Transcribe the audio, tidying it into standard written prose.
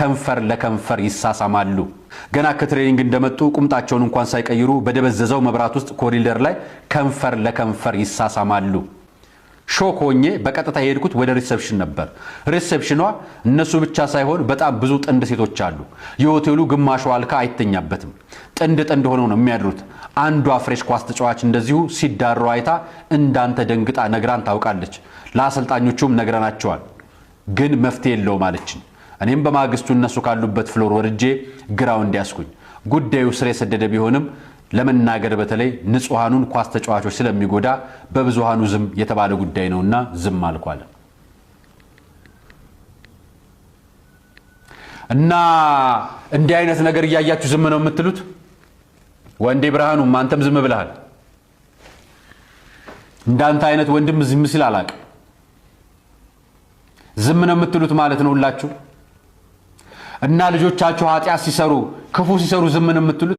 ከንፈር ለከንፈር ይሳሳማሉ። ገና ከትሬኒንግ እንደመጡ ቁምጣቸውን እንኳን ሳይቀይሩ በደበዘዘው መብራት ውስጥ ኮሪደር ላይ ከንፈር ለከንፈር ይሳሳማሉ። ሾክ ሆኜ በቀጥታ የሄድኩት ወደ ሪሴፕሽን ነበር። ሪሴፕሽኗ እነሱ ብቻ ሳይሆን በጣም ብዙ ጥንድ ሴቶች አሉ። የሆቴሉ ግማሹ አልካ አይተኛበትም። ጥንድ ሆነው ነው የሚያድሩት። አንዷ ፍሬሽ ኳስ ተጫዋች እንደዚሁ ሲዳሩ አይታ እንዳንተ ደንግጣ ነግራን ታውቃለች። ለአሰልጣኞቹም ነግረናቸዋል። ግን መፍትሄ የለውም አለችን። እኔም በማግስቱ እነሱ ካሉበት ፍሎር ወርጄ ግራውንድ ያስኩኝ። ጉዳዩ ስር የሰደደ ቢሆንም ለመናገር በተለይ ንጹሃኑን ኳስ ተጫዋቾች ስለሚጎዳ በብዙሃኑ ዝም የተባለ ጉዳይ ነውና ዝም አልኳለ። እና እንዲህ አይነት ነገር እያያችሁ ዝም ነው የምትሉት? ወንዴ ብርሃኑ አንተም ዝም ብለሃል። እንዳንተ አይነት ወንድም ዝም ሲል አላውቅም። ዝም ነው የምትሉት ማለት ነው ሁላችሁ። እና ልጆቻችሁ ኃጢአት ሲሰሩ ክፉ ሲሰሩ ዝም ነው የምትሉት?